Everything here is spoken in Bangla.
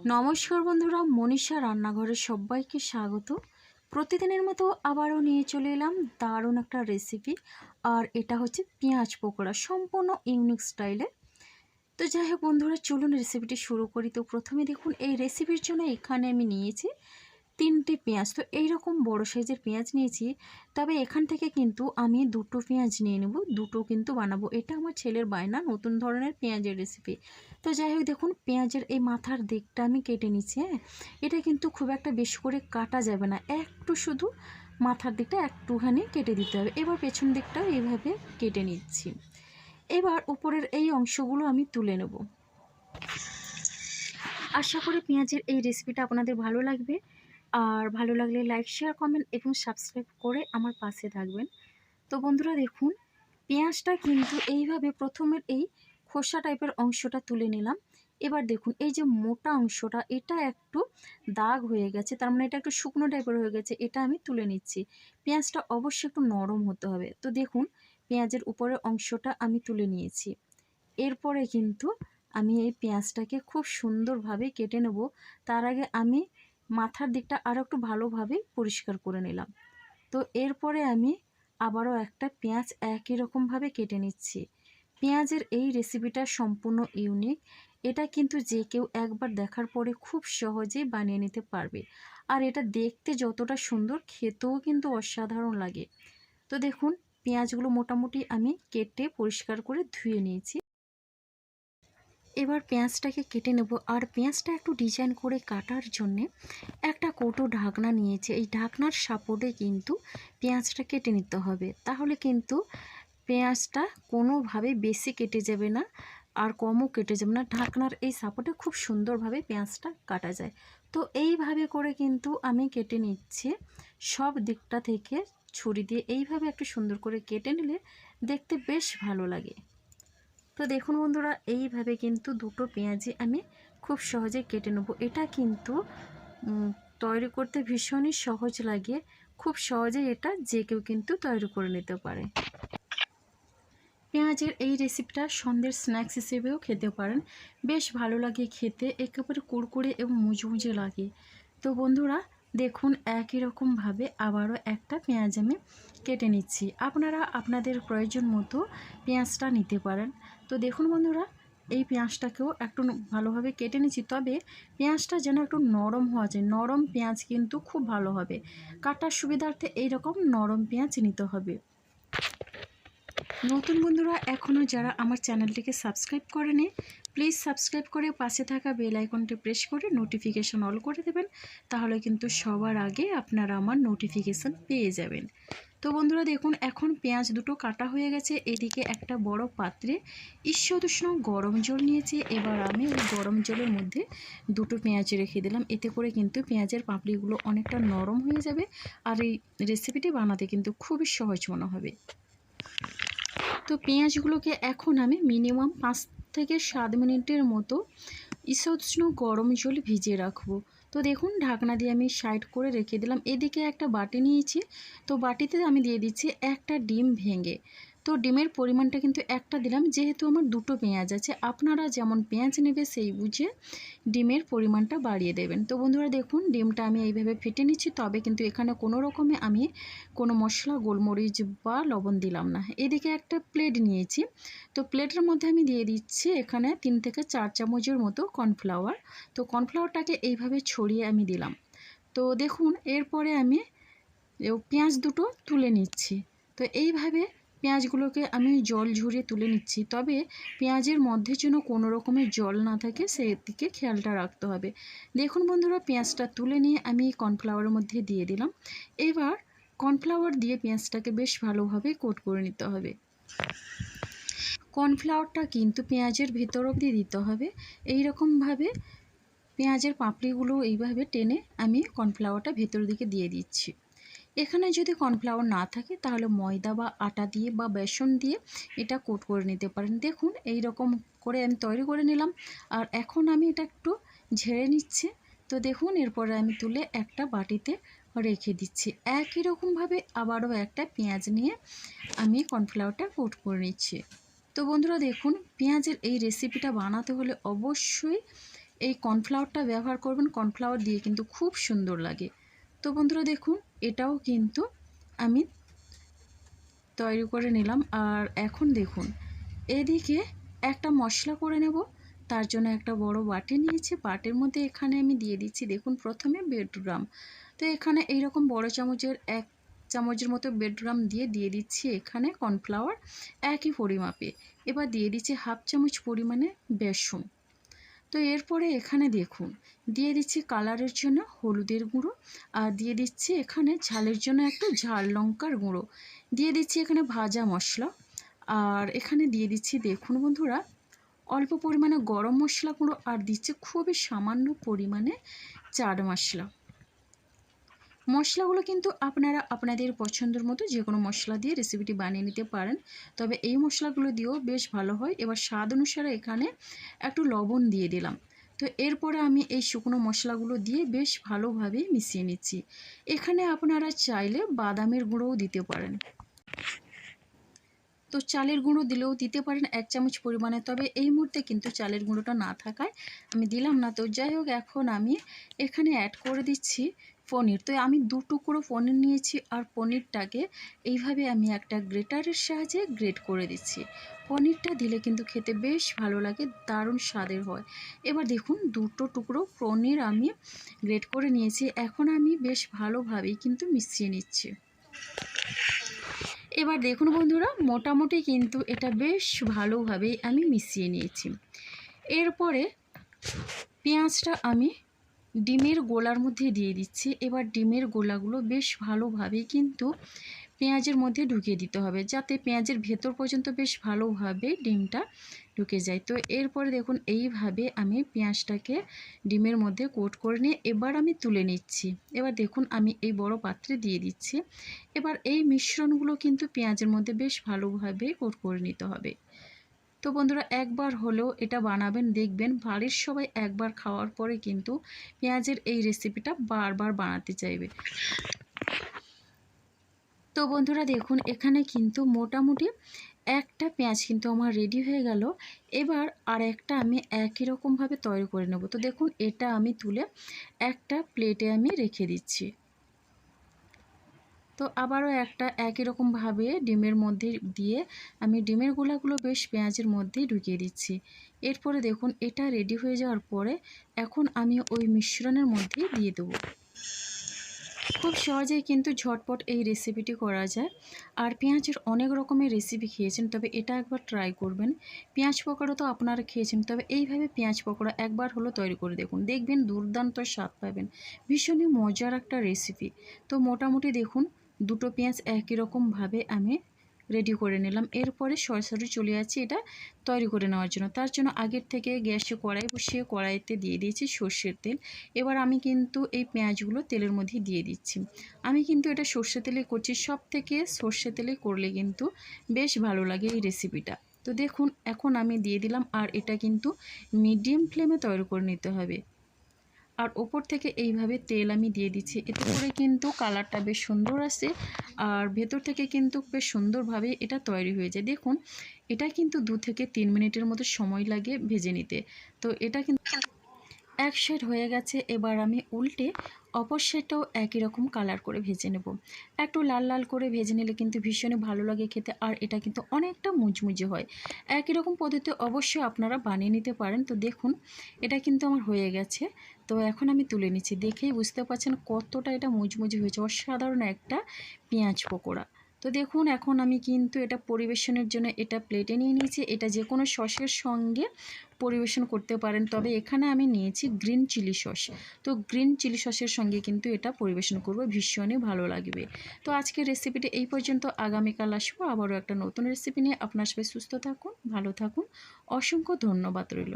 নমস্কার বন্ধুরা, মনীষা রান্নাঘরে সবাইকে স্বাগত। প্রতিদিনের মতো আবারও নিয়ে চলে এলাম দারুণ একটা রেসিপি। আর এটা হচ্ছে পেঁয়াজ পকোড়া, সম্পূর্ণ ইউনিক স্টাইলে। তো যাই হোক বন্ধুরা, চলুন রেসিপিটি শুরু করি। তো প্রথমে দেখুন, এই রেসিপির জন্য এখানে আমি নিয়েছি 3টে পেঁয়াজ। তো এইরকম বড় সাইজের পেঁয়াজ নিয়েছি, তবে এখান থেকে কিন্তু আমি 2টো পেঁয়াজ নিয়ে নেব, দুটো কিন্তু বানাবো। এটা আমার ছেলের বায়না, নতুন ধরনের পেঁয়াজের রেসিপি। তো যাই হোক দেখুন, পেঁয়াজের এই মাথার দিকটা আমি কেটে নিচ্ছি। হ্যাঁ, এটা কিন্তু খুব একটা বেশি করে কাটা যাবে না, একটু শুধু মাথার দিকটা একটুখানি কেটে দিতে হবে। এবার পেছন দিকটাও এইভাবে কেটে নিচ্ছি। এবার উপরের এই অংশগুলো আমি তুলে নেব। আশা করি পেঁয়াজের এই রেসিপিটা আপনাদের ভালো লাগবে। আর ভালো লাগলে লাইক, শেয়ার, কমেন্ট এবং সাবস্ক্রাইব করে আমার পাশে থাকবেন। তো বন্ধুরা দেখুন, পেঁয়াজটা কিন্তু এইভাবে প্রথমের এই খোসা টাইপের অংশটা তুলে নিলাম। এবার দেখুন, এই যে মোটা অংশটা, এটা একটু দাগ হয়ে গেছে, তার মানে এটা একটু শুকনো টাইপের হয়ে গেছে, এটা আমি তুলে নিচ্ছি। পেঁয়াজটা অবশ্যই একটু নরম হতে হবে। তো দেখুন, পেঁয়াজের উপরের অংশটা আমি তুলে নিয়েছি। এরপরে কিন্তু আমি এই পেঁয়াজটাকে খুব সুন্দরভাবে কেটে নেব। তার আগে আমি মাথার দিকটা আরও একটু ভালোভাবে পরিষ্কার করে নিলাম। তো এরপরে আমি আবারও একটা পেঁয়াজ একই রকমভাবে কেটে নিচ্ছি। পেঁয়াজের এই রেসিপিটা সম্পূর্ণ ইউনিক। এটা কিন্তু যে কেউ একবার দেখার পরে খুব সহজেই বানিয়ে নিতে পারবে। আর এটা দেখতে যতটা সুন্দর, খেতেও কিন্তু অসাধারণ লাগে। তো দেখুন, পেঁয়াজগুলো মোটামুটি আমি কেটে পরিষ্কার করে ধুয়ে নিয়েছি। এবার পেঁয়াজটাকে কেটে নেব। আর পেঁয়াজটা একটু ডিজাইন করে কাটার জন্যে একটা কৌটো ঢাকনা নিয়েছি। এই ঢাকনার সাপোর্টে কিন্তু পেঁয়াজটা কেটে নিতে হবে, তাহলে কিন্তু পেঁয়াজটা কোনোভাবে বেশি কেটে যাবে না আর কমও কেটে যাবে না। ঢাকনার এই সাপোর্টে খুব সুন্দরভাবে পেঁয়াজটা কাটা যায়। তো এইভাবে করে কিন্তু আমি কেটে নিচ্ছি। সব দিকটা থেকে ছুরি দিয়ে এইভাবে একটু সুন্দর করে কেটে নিলে দেখতে বেশ ভালো লাগে। তো দেখুন বন্ধুরা, এইভাবে কিন্তু দুটো পেঁয়াজি আমি খুব সহজে কেটে নেব। এটা কিন্তু তৈরি করতে ভীষণই সহজ লাগে। খুব সহজে এটা যে কেউ কিন্তু তৈরি করে নিতে পারে। পেঁয়াজের এই রেসিপিটা সন্ধ্যের স্ন্যাক্স হিসেবেও খেতে পারেন, বেশ ভালো লাগে খেতে, একেবারে কুড়কুড়ে এবং মুচমুচে লাগে। তো বন্ধুরা দেখুন, একই রকমভাবে আবারও একটা পেঁয়াজ আমি কেটে নিচ্ছি। আপনারা আপনাদের প্রয়োজন মতো পেঁয়াজটা নিতে পারেন। তো দেখুন বন্ধুরা, এই পেঁয়াজটাকেও একটু ভালোভাবে কেটে নিচ্ছি, তবে পেঁয়াজটা যেন একটু নরম হওয়া যায়। নরম পেঁয়াজ কিন্তু খুব ভালো হবে, কাটার সুবিধার্থে এইরকম নরম পেঁয়াজ নিতে হবে। নতুন বন্ধুরা এখনও যারা আমার চ্যানেলটিকে সাবস্ক্রাইব করেনি, প্লিজ সাবস্ক্রাইব করে পাশে থাকা বেল আইকনটি প্রেস করে নোটিফিকেশন অল করে দেবেন, তাহলে কিন্তু সবার আগে আপনারা আমার নোটিফিকেশান পেয়ে যাবেন। তো বন্ধুরা দেখুন, এখন পেঁয়াজ দুটো কাটা হয়ে গেছে। এদিকে একটা বড় পাত্রে ঈষদুষ্ণ গরম জল নিয়েছি। এবার আমি ওই গরম জলের মধ্যে দুটো পেঁয়াজ রেখে দিলাম। এতে করে কিন্তু পেঁয়াজের পাপড়িগুলো অনেকটা নরম হয়ে যাবে, আর এই রেসিপিটি বানাতে কিন্তু খুবই সহজ মনে হবে। তো পেঁয়াজগুলোকে এখন আমি মিনিমাম 5 থেকে 7 মিনিটের মতো ঈষদুষ্ণ গরম জল ভিজিয়ে রাখবো। তো দেখুন, ঢাকনা দিয়ে আমি সাইড করে রেখে দিলাম। এদিকে একটা বাটি নিয়েছি, তো বাটিতে আমি দিয়ে দিচ্ছি একটা ডিম ভেঙে। তো ডিমের পরিমাণটা কিন্তু একটা দিলাম, যেহেতু আমার দুটো পেঁয়াজ আছে। আপনারা যেমন পেঁয়াজ নেবে সেই বুঝে ডিমের পরিমাণটা বাড়িয়ে দেবেন। তো বন্ধুরা দেখুন, ডিমটা আমি এইভাবে ফেটে নিচ্ছি, তবে কিন্তু এখানে কোনো রকমে আমি কোনো মশলা, গোলমরিচ বা লবণ দিলাম না। এদিকে একটা প্লেট নিয়েছি, তো প্লেটের মধ্যে আমি দিয়ে দিচ্ছি এখানে 3 থেকে 4 চামচের মতো কর্নফ্লাওয়ার। তো কর্নফ্লাওয়ারটাকে এইভাবে ছড়িয়ে আমি দিলাম। তো দেখুন, এরপরে আমি পেঁয়াজ দুটো তুলে নিচ্ছি। তো এইভাবে পেঁয়াজগুলোকে আমি জল ঝরিয়ে তুলে নিচ্ছি, তবে পেঁয়াজের মধ্যে যেন কোনো রকমের জল না থাকে, সেদিকে খেয়ালটা রাখতে হবে। দেখুন বন্ধুরা, পেঁয়াজটা তুলে নিয়ে আমি কর্নফ্লাওয়ারের মধ্যে দিয়ে দিলাম। এবার কর্নফ্লাওয়ার দিয়ে পেঁয়াজটাকে বেশ ভালোভাবে কোট করে নিতে হবে। কর্নফ্লাওয়ারটা কিন্তু পেঁয়াজের ভেতর অবধি দিতে হবে। এই রকমভাবে পেঁয়াজের পাপড়িগুলো এইভাবে টেনে আমি কর্নফ্লাওয়ারটা ভেতর দিকে দিয়ে দিচ্ছি। এখানে যদি কর্নফ্লাওয়ার না থাকে, তাহলে ময়দা বা আটা দিয়ে বা বেসন দিয়ে এটা কোট করে নিতে পারেন। দেখুন, এই রকম করে আমি তৈরি করে নিলাম। আর এখন আমি এটা একটু ঝেড়ে নিচ্ছি। তো দেখুন, এরপরে আমি তুলে একটা বাটিতে রেখে দিচ্ছি। একই রকমভাবে আবারও একটা পেঁয়াজ নিয়ে আমি কর্নফ্লাওয়ারটা কোট করে নিচ্ছি। তো বন্ধুরা দেখুন, পেঁয়াজের এই রেসিপিটা বানাতে হলে অবশ্যই এই কর্নফ্লাওয়ারটা ব্যবহার করবেন। কর্নফ্লাওয়ার দিয়ে কিন্তু খুব সুন্দর লাগে। তো বন্ধুরা দেখুন, এটাও কিন্তু আমি তৈরি করে নিলাম। আর এখন দেখুন এদিকে একটা মশলা করে নেব। তার জন্য একটা বড় বাটি নিয়েছি। বাটির মধ্যে এখানে আমি দিয়ে দিচ্ছি, দেখুন প্রথমে বেডগ্রাম। তো এখানে এইরকম বড় চামচের 1 চামচের মতো বেডগ্রাম দিয়ে দিচ্ছি এখানে কর্নফ্লাওয়ার একই পরিমাপে। এবার দিয়ে দিচ্ছি 1/2 চামচ পরিমাণে বেসন। তো এরপরে এখানে দেখুন দিয়ে দিচ্ছি কালারের জন্য হলুদের গুঁড়ো, আর দিয়ে দিচ্ছি এখানে ঝালের জন্য একটু ঝাল লঙ্কার গুঁড়ো, দিয়ে দিচ্ছি এখানে ভাজা মশলা, আর এখানে দিয়ে দিচ্ছি দেখুন বন্ধুরা অল্প পরিমাণে গরম মশলা গুঁড়ো, আর দিচ্ছি খুবই সামান্য পরিমাণে চাট মশলা। মশলাগুলো কিন্তু আপনারা আপনাদের পছন্দের মতো যে কোনো মশলা দিয়ে রেসিপিটি বানিয়ে নিতে পারেন, তবে এই মশলাগুলো দিয়েও বেশ ভালো হয়। এবার স্বাদ অনুসারে এখানে একটু লবণ দিয়ে দিলাম। তো এরপরে আমি এই শুকনো মশলাগুলো দিয়ে বেশ ভালোভাবে মিশিয়ে নিচ্ছি। এখানে আপনারা চাইলে বাদামের গুঁড়োও দিতে পারেন। তো চালের গুঁড়ো দিলেও দিতে পারেন 1 চামচ পরিমাণে, তবে এই মুহূর্তে কিন্তু চালের গুঁড়োটা না থাকায় আমি দিলাম না। তো যাই হোক, এখন আমি এখানে অ্যাড করে দিচ্ছি পনির। তো আমি 2 টুকরো পনির নিয়েছি, আর পনিরটাকে এইভাবে আমি একটা গ্রেটারের সাহায্যে গ্রেট করে দিচ্ছি। পনিরটা দিলে কিন্তু খেতে বেশ ভালো লাগে, দারুণ স্বাদের হয়। এবার দেখুন 2 টুকরো পনির আমি গ্রেট করে নিয়েছি। এখন আমি বেশ ভালোভাবেই কিন্তু মিশিয়ে নিচ্ছি। এবার দেখুন বন্ধুরা মোটামুটি কিন্তু এটা বেশ ভালোভাবেই আমি মিশিয়ে নিয়েছি। এরপরে পেঁয়াজটা আমি ডিমের গোলার মধ্যে দিয়ে দিচ্ছি। এবার ডিমের গোলাগুলো বেশ ভালোভাবেই কিন্তু পেঁয়াজের মধ্যে ঢুকিয়ে দিতে হবে, যাতে পেঁয়াজের ভেতর পর্যন্ত বেশ ভালোভাবে ডিমটা ঢুকে যায়। তো এরপরে দেখুন এইভাবে আমি পেঁয়াজটাকে ডিমের মধ্যে কোট করে নিয়ে এবার আমি তুলে নিচ্ছি। এবার দেখুন আমি এই বড় পাত্রে দিয়ে দিচ্ছি। এবার এই মিশ্রণগুলো কিন্তু পেঁয়াজের মধ্যে বেশ ভালোভাবে কোট করে নিতে হবে। তো বন্ধুরা একবার হলেও এটা বানাবেন, দেখবেন বাড়ির সবাই একবার খাওয়ার পরে কিন্তু পেঁয়াজের এই রেসিপিটা বারবার বানাতে চাইবে। তো বন্ধুরা দেখুন এখানে কিন্তু মোটামুটি একটা পেঁয়াজ কিন্তু আমার রেডি হয়ে গেল। এবার আর একটা আমি একই রকমভাবে তৈরি করে নেব। তো দেখুন এটা আমি তুলে একটা প্লেটে আমি রেখে দিচ্ছি। তো আবারও একটা একই রকমভাবে ডিমের মধ্যে দিয়ে আমি ডিমের গোলাগুলো বেশ পেঁয়াজের মধ্যেই ঢুকিয়ে দিচ্ছি। এরপরে দেখুন এটা রেডি হয়ে যাওয়ার পরে এখন আমি ওই মিশ্রণের মধ্যে দিয়ে দেবো। খুব সহজেই কিন্তু ঝটপট এই রেসিপিটি করা যায়। আর পেঁয়াজের অনেক রকমের রেসিপি খেয়েছেন, তবে এটা একবার ট্রাই করবেন। পেঁয়াজ পকোড়া তো আপনারা খেয়েছেন, তবে এইভাবে পেঁয়াজ পকোড়া একবার হলো তৈরি করে দেখুন, দেখবেন দুর্দান্ত স্বাদ পাবেন। ভীষণই মজার একটা রেসিপি। তো মোটামুটি দেখুন 2টো পেঁয়াজ একই রকমভাবে আমি রেডি করে নিলাম। এরপরে সরাসরি চলে যাচ্ছি এটা তৈরি করে নেওয়ার জন্য। তার জন্য আগের থেকে গ্যাসে কড়াই বসিয়ে কড়াইতে দিয়ে দিয়েছি সর্ষের তেল। এবার আমি কিন্তু এই পেঁয়াজগুলো তেলের মধ্যে দিয়ে দিচ্ছি। আমি কিন্তু এটা সর্ষে তেলে করছি, সব থেকে সর্ষে তেলে করলে কিন্তু বেশ ভালো লাগে এই রেসিপিটা। তো দেখুন এখন আমি দিয়ে দিলাম, আর এটা কিন্তু মিডিয়াম ফ্লেমে তৈরি করে নিতে হবে। আর ওপর থেকে এইভাবে তেল আমি দিয়ে দিচ্ছি, এতে করে কিন্তু কালারটা বেশ সুন্দর আসে, আর ভেতর থেকে কিন্তু বেশ সুন্দরভাবে এটা তৈরি হয়ে যায়। দেখুন এটা কিন্তু 2 থেকে 3 মিনিটের মতো সময় লাগে ভেজে নিতে। তো এটা কিন্তু এক সাইড হয়ে গেছে। এবার আমি উল্টে অপর সাইডটাও একই রকম কালার করে ভেজে নেব। একটু লাল লাল করে ভেজে নিলে কিন্তু ভীষণই ভালো লাগে খেতে, আর এটা কিন্তু অনেকটা মুচমুচে হয়। একই রকম পদ্ধতিতে অবশ্যই আপনারা বানিয়ে নিতে পারেন। তো দেখুন এটা কিন্তু আমার হয়ে গেছে। তো এখন আমি তুলে নিচ্ছি, দেখেই বুঝতে পারছেন কতটা এটা মুচমুচে হয়েছে, অসাধারণ একটা পেঁয়াজ পকোড়া। তো দেখুন এখন আমি কিন্তু এটা পরিবেশনের জন্য এটা প্লেটে নিয়ে নিয়েছি। এটা যে কোনো সসের সঙ্গে পরিবেশন করতে পারেন, তবে এখানে আমি নিয়েছি গ্রিন চিলি সস। তো গ্রিন চিলি সসের সঙ্গে কিন্তু এটা পরিবেশন করব, ভীষণই ভালো লাগবে। তো আজকের রেসিপিটি এই পর্যন্ত। আগামীকাল আসবো আবারও একটা নতুন রেসিপি নিয়ে। আপনার সবাই সুস্থ থাকুন, ভালো থাকুন, অসংখ্য ধন্যবাদ রইল।